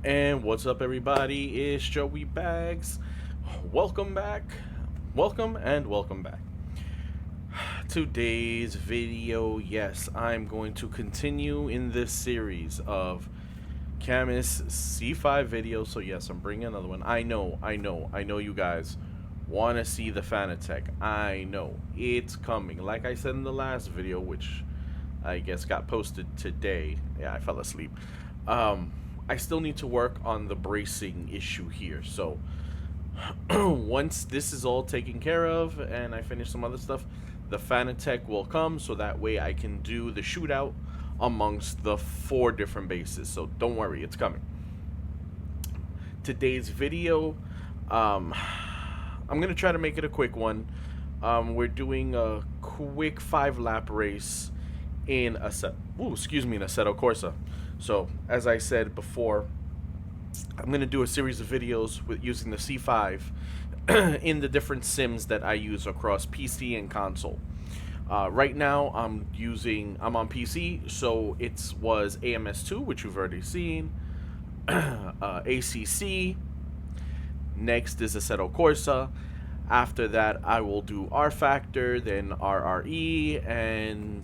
And what's up, everybody? It's Joey Bags. Welcome back. Welcome back. Today's video, yes, I'm going to continue in this series of Camus C5 videos. So yes, I'm bringing another one. I know you guys want to see the Fanatec. I know it's coming. Like I said in the last video, which I guess got posted today. Yeah, I fell asleep. I still need to work on the bracing issue here. So once this is all taken care of and I finish some other stuff, the Fanatec will come, so that way I can do the shootout amongst the 4 different bases. So don't worry, it's coming. Today's video, I'm gonna try to make it a quick one. We're doing a quick 5-lap race in a Assetto Corsa. So as I said before, I'm going to do a series of videos with using the C5 in the different sims that I use across PC and console. Right now I'm on PC, so it was AMS2, which you've already seen, ACC, next is Assetto Corsa. After that I will do R Factor, then RRE, and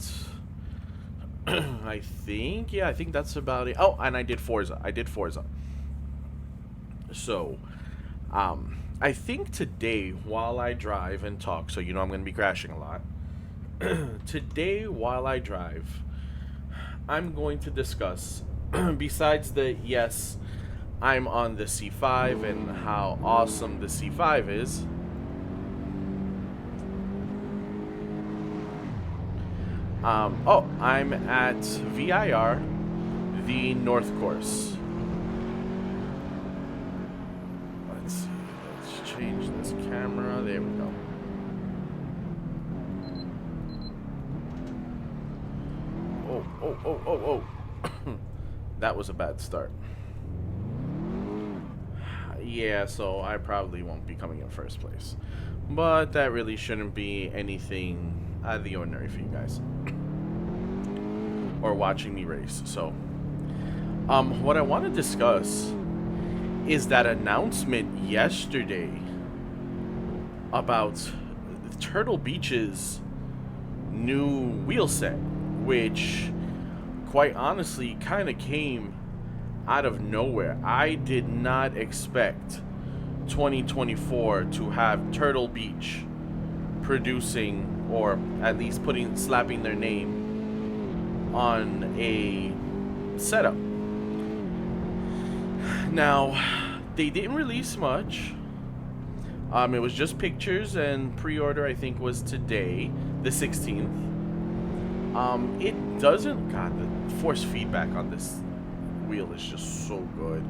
I think that's about it. Oh, and I did Forza. So, I think today, while I drive and talk, so you know I'm going to be crashing a lot. Today, while I drive, I'm going to discuss, besides the, yes, I'm on the C5 and how awesome the C5 is, I'm at VIR, the North Course. Let's see, let's change this camera. There we go. Oh. That was a bad start. Yeah, so I probably won't be coming in first place. But that really shouldn't be anything out of the ordinary for you guys. Or watching me race. So, what I want to discuss is that announcement yesterday about Turtle Beach's new wheel set, which quite honestly kind of came out of nowhere. I did not expect 2024 to have Turtle Beach producing, or at least slapping their name on a setup. Now, they didn't release much. It was just pictures, and pre-order I think was today, the 16th. It doesn't, God, the force feedback on this wheel is just so good.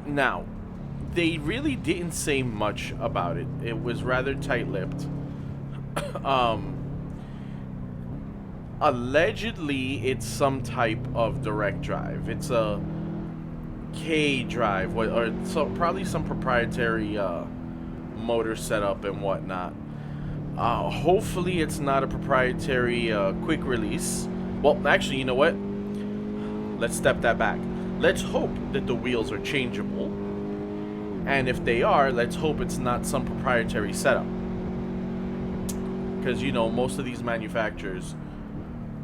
Now, they really didn't say much about it. It was rather tight-lipped. Allegedly, it's some type of direct drive. It's a K drive, or so probably some proprietary motor setup and whatnot. Hopefully, it's not a proprietary quick release. Well, actually, you know what? Let's step that back. Let's hope that the wheels are changeable. And if they are, let's hope it's not some proprietary setup. Because, you know, most of these manufacturers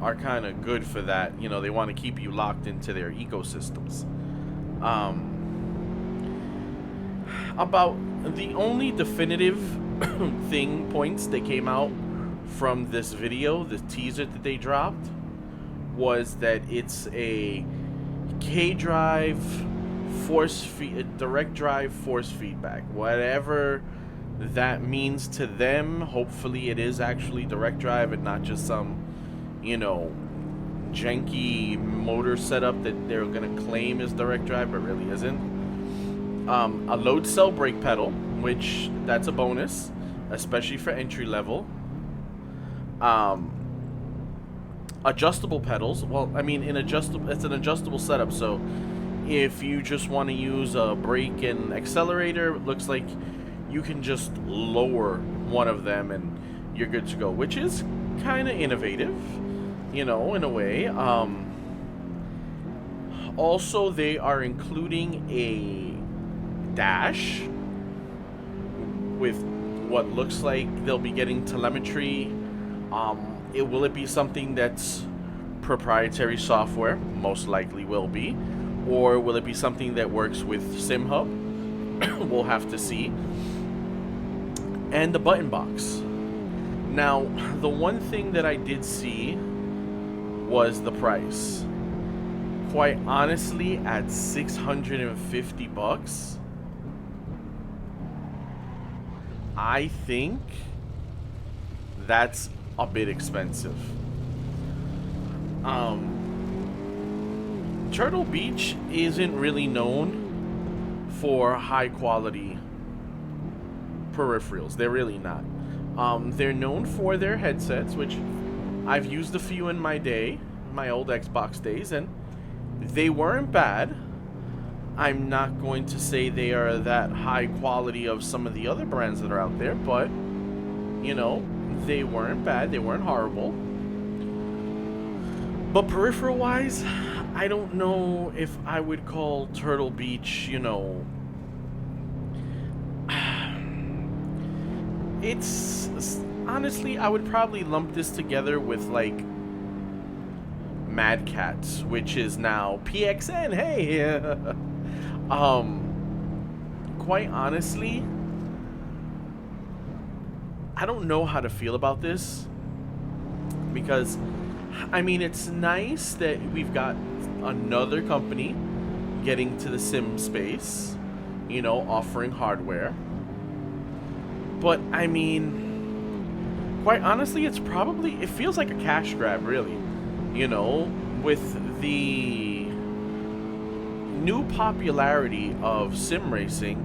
are kind of good for that. You know, they want to keep you locked into their ecosystems. About the only definitive points that came out from this video, the teaser that they dropped, was that it's a K-drive direct drive force feedback. Whatever that means to them, hopefully it is actually direct drive and not just some, you know, janky motor setup that they're gonna claim is direct drive but really isn't. A load cell brake pedal, which that's a bonus, especially for entry level. Adjustable pedals. Well, I mean, it's an adjustable setup, so if you just want to use a brake and accelerator, it looks like you can just lower one of them and you're good to go, which is kind of innovative, you know, in a way. Also, they are including a dash with what looks like they'll be getting telemetry. Will it be something that's proprietary software? Most likely will be. Or will it be something that works with SimHub? We'll have to see. And the button box. Now, the one thing that I did see was the price. Quite honestly, at $650, I think that's a bit expensive. Turtle Beach isn't really known for high quality peripherals. They're really not. They're known for their headsets, which I've used a few in my day, my old Xbox days, and they weren't bad. I'm not going to say they are that high quality of some of the other brands that are out there, but, you know, they weren't bad. They weren't horrible. But peripheral-wise, I don't know if I would call Turtle Beach, you know... It's... Honestly, I would probably lump this together with, like, Mad Catz, which is now PXN. Hey! Quite honestly, I don't know how to feel about this. Because, I mean, it's nice that we've got another company getting to the sim space, you know, offering hardware. But, I mean, quite honestly, it feels like a cash grab, really. You know, with the new popularity of sim racing,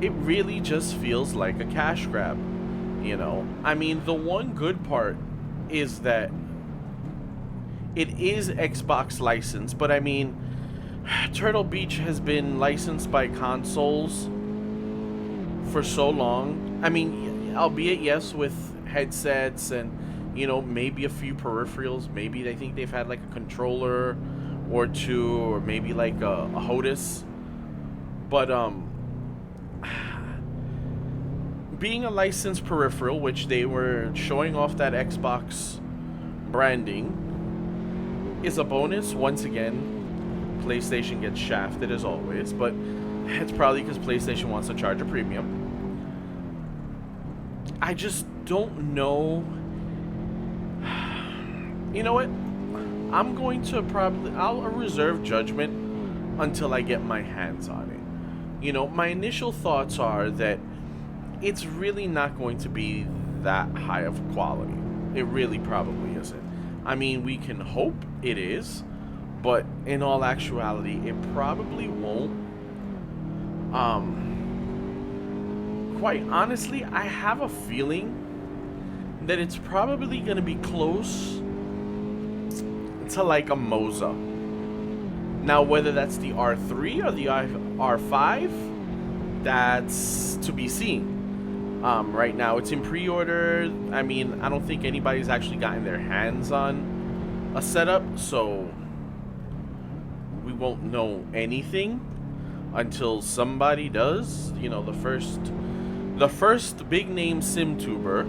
it really just feels like a cash grab, you know. I mean, the one good part is that it is Xbox licensed, but I mean, Turtle Beach has been licensed by consoles for so long. I mean, albeit, yes, with headsets and, you know, maybe a few peripherals. Maybe they think they've had like a controller or two, or maybe like a HOTAS. But being a licensed peripheral, which they were showing off that Xbox branding, is a bonus. Once again, PlayStation gets shafted as always, but it's probably because PlayStation wants to charge a premium. I just don't know. You know what? I'm going to I'll reserve judgment until I get my hands on it. You know, my initial thoughts are that it's really not going to be that high of quality. It really probably isn't. I mean, we can hope it is, but in all actuality, it probably won't. Quite honestly, I have a feeling that it's probably going to be close to like a Moza. Now, whether that's the R3 or the R5, that's to be seen. Right now, it's in pre-order. I mean, I don't think anybody's actually gotten their hands on a setup, so we won't know anything until somebody does. You know, the first big name sim tuber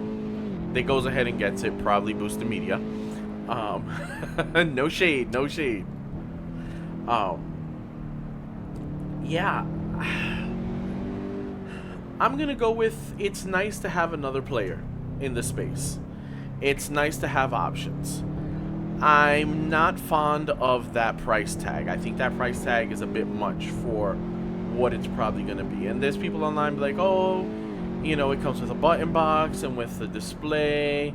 that goes ahead and gets it, probably Boost the Media. No shade. Yeah. I'm gonna go with, it's nice to have another player in the space. It's nice to have options. I'm not fond of that price tag. I think that price tag is a bit much for what it's probably gonna be. And there's people online be like, oh, you know, it comes with a button box and with the display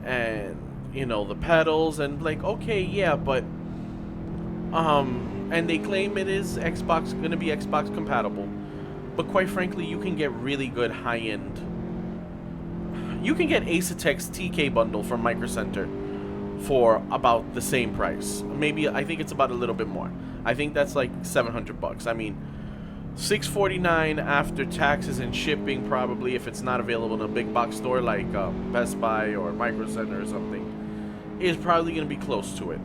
and, you know, the pedals, and like, okay, yeah, but and they claim it is gonna be Xbox compatible. But quite frankly, you can get really good high-end. You can get Asetek's TK bundle from Micro Center for about the same price. Maybe, I think it's about a little bit more. I think that's like $700. I mean, $649 after taxes and shipping, probably, if it's not available in a big box store like Best Buy or Micro Center or something, is probably going to be close to it.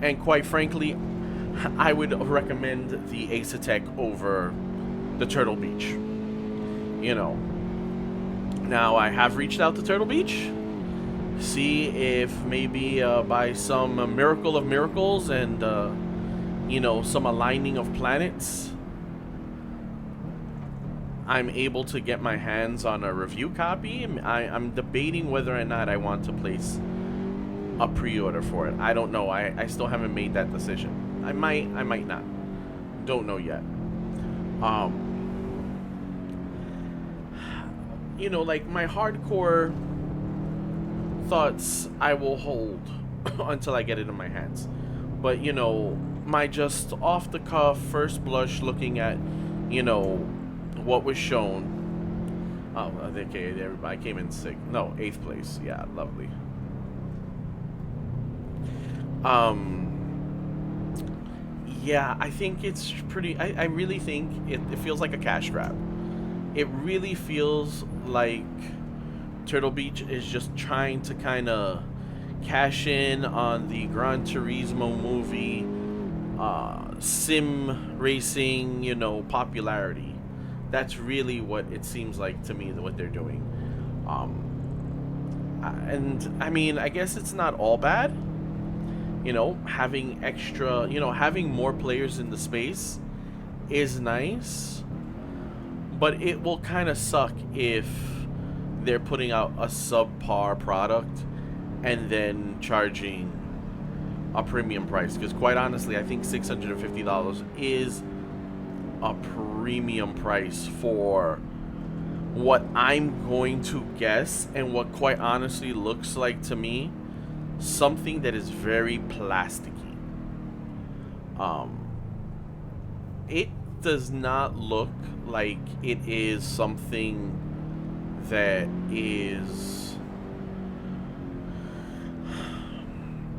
And quite frankly, I would recommend the Fanatec over the Turtle Beach. You know. Now, I have reached out to Turtle Beach. See if maybe by some miracle of miracles and, some aligning of planets, I'm able to get my hands on a review copy. I'm debating whether or not I want to place a pre-order for it. I don't know. I still haven't made that decision. I might not. Don't know yet. Like my hardcore thoughts I will hold until I get it in my hands. But, my just off the cuff, first blush looking at, what was shown. Oh, okay, I came in 8th place. Yeah, lovely. Yeah, I think it's pretty, I really think it feels like a cash grab. It really feels like Turtle Beach is just trying to kind of cash in on the Gran Turismo movie, sim racing, popularity. That's really what it seems like to me, what they're doing. And I mean, I guess it's not all bad. Having extra, having more players in the space is nice, but it will kind of suck if they're putting out a subpar product and then charging a premium price. Because quite honestly, I think $650 is a premium price for what I'm going to guess and what quite honestly looks like to me something that is very plasticky. It does not look like it is something that is...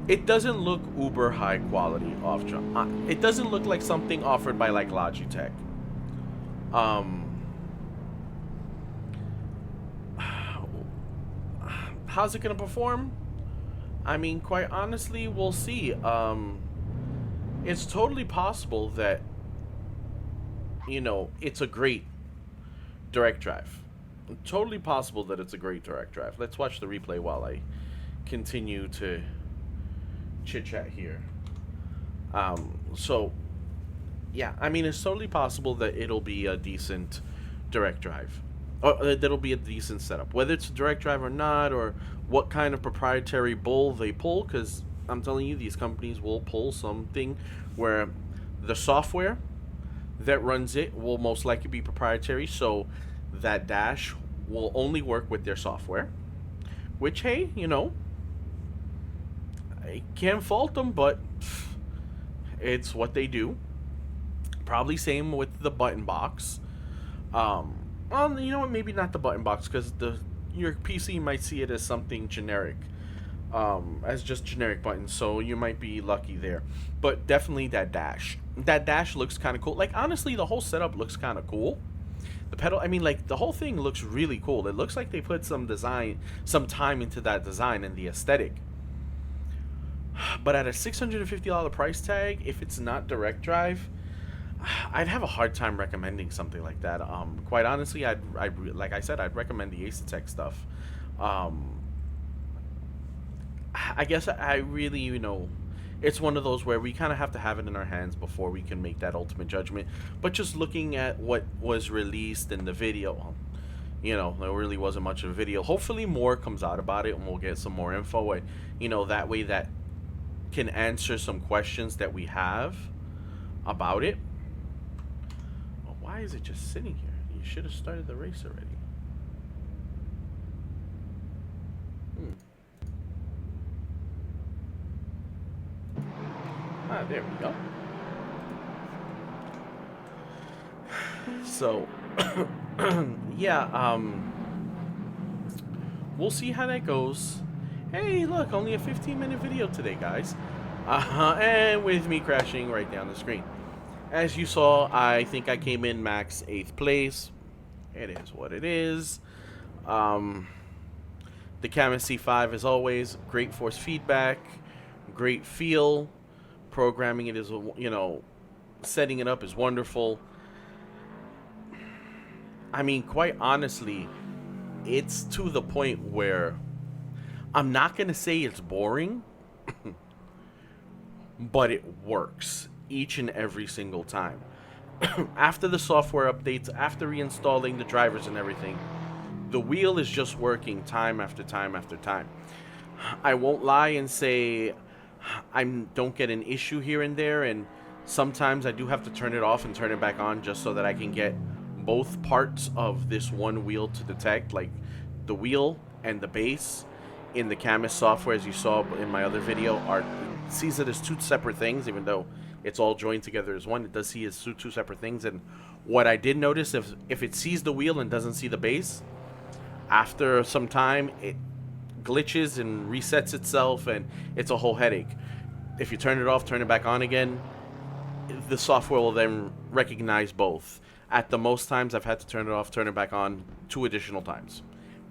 It doesn't look uber high quality off jump. It doesn't look like something offered by like Logitech. How's it gonna perform? I mean, quite honestly, we'll see. It's totally possible that, it's a great direct drive. Totally possible that it's a great direct drive. Let's watch the replay while I continue to chit-chat here. So, yeah, I mean, it's totally possible that it'll be a decent direct drive. Or that'll be a decent setup. Whether it's a direct drive or not, or what kind of proprietary bull they pull, because I'm telling you, these companies will pull something where the software that runs it will most likely be proprietary, so that dash will only work with their software. Which, hey, I can't fault them, but it's what they do. Probably same with the button box. Well, you know what? Maybe not the button box, because your PC might see it as something generic, as just generic buttons. So you might be lucky there. But definitely that dash. That dash looks kind of cool. Like, honestly, the whole setup looks kind of cool. The pedal, I mean, like, the whole thing looks really cool. It looks like they put some time into that design and the aesthetic. But at a $650 price tag, if it's not direct drive, I'd have a hard time recommending something like that. Quite honestly, like I said, I'd recommend the Fanatec stuff. I guess I really, it's one of those where we kind of have to have it in our hands before we can make that ultimate judgment. But just looking at what was released in the video, there really wasn't much of a video. Hopefully more comes out about it and we'll get some more info. That way that can answer some questions that we have about it. Why is it just sitting here? You should have started the race already. There we go. So, yeah, we'll see how that goes. Hey, look, only a 15-minute video today, guys. And with me crashing right down the screen. As you saw, I think I came in max 8th place. It is what it is. The Camus C5, as always, great force feedback, great feel, Programming it is, setting it up is wonderful. I mean, quite honestly, it's to the point where I'm not going to say it's boring, but it works each and every single time. After the software updates, after reinstalling the drivers and everything, the wheel is just working time after time after time. I won't lie and say I don't get an issue here and there, and sometimes I do have to turn it off and turn it back on just so that I can get both parts of this one wheel to detect, like the wheel and the base. In the Camus software, as you saw in my other video, sees it as two separate things, even though it's all joined together as one. It does see it as two separate things. And what I did notice, if it sees the wheel and doesn't see the base, after some time it glitches and resets itself, and it's a whole headache. If you turn it off, turn it back on again, the software will then recognize both. At the most times, I've had to turn it off, turn it back on 2 additional times,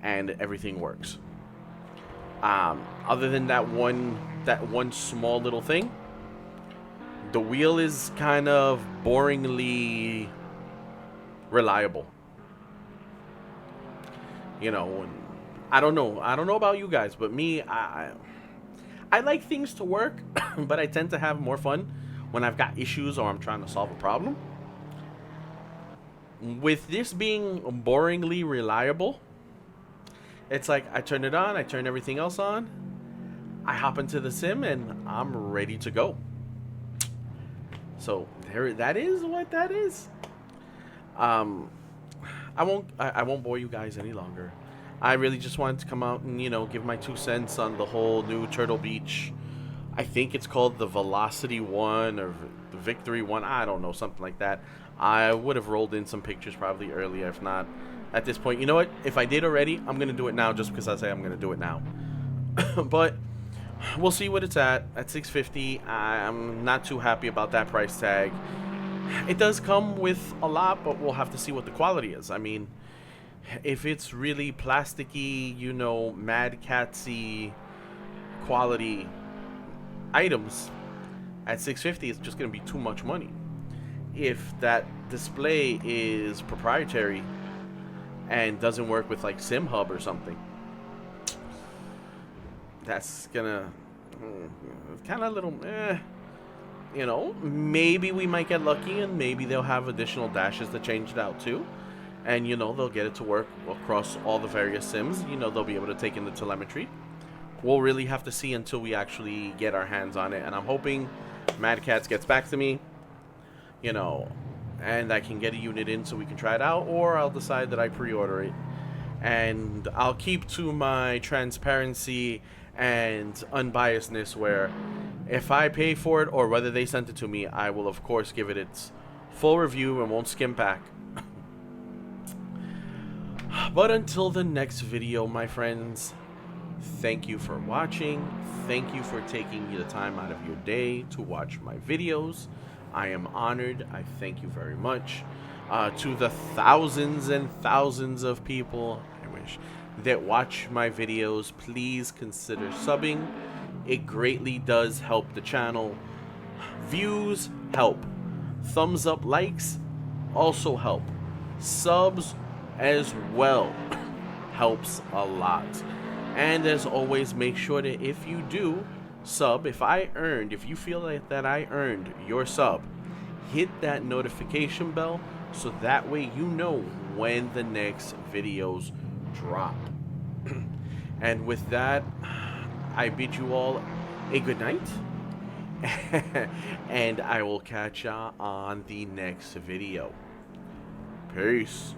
and everything works. Other than that one small little thing, the wheel is kind of boringly reliable. I don't know about you guys, but me, I like things to work, but I tend to have more fun when I've got issues or I'm trying to solve a problem. With this being boringly reliable, it's like I turn it on, I turn everything else on, I hop into the sim, and I'm ready to go. So that is what that is. I won't bore you guys any longer. I really just wanted to come out and give my 2 cents on the whole new Turtle Beach. I think it's called the VelocityOne or the Victory1. I don't know, something like that. I would have rolled in some pictures probably earlier, if not at this point. You know what? If I did already, I'm going to do it now just because I say I'm going to do it now. But we'll see what it's at $650. I'm not too happy about that price tag. It does come with a lot, but we'll have to see what the quality is. I mean, if it's really plasticky, Mad Catsy quality items at $650, it's just going to be too much money. If that display is proprietary and doesn't work with like SimHub or something, that's gonna kind of a little maybe we might get lucky and maybe they'll have additional dashes to change it out too, and they'll get it to work across all the various sims. They'll be able to take in the telemetry. We'll really have to see until we actually get our hands on it, and I'm hoping Mad Cats gets back to me, and I can get a unit in so we can try it out, or I'll decide that I pre-order it. And I'll keep to my transparency and unbiasedness, where if I pay for it or whether they sent it to me, I will of course give it its full review and won't skim back. But until the next video, my friends, thank you for watching. Thank you for taking the time out of your day to watch my videos. I am honored. I thank you very much. To the thousands and thousands of people, I wish, that watch my videos, please consider subbing. It greatly does help the channel. Views help. Thumbs up, likes also help. Subs as well helps a lot. And as always, make sure that if you do sub, if you feel like that I earned your sub, hit that notification bell so that way you know when the next videos drop. And with that, I bid you all a good night, and I will catch ya on the next video. Peace.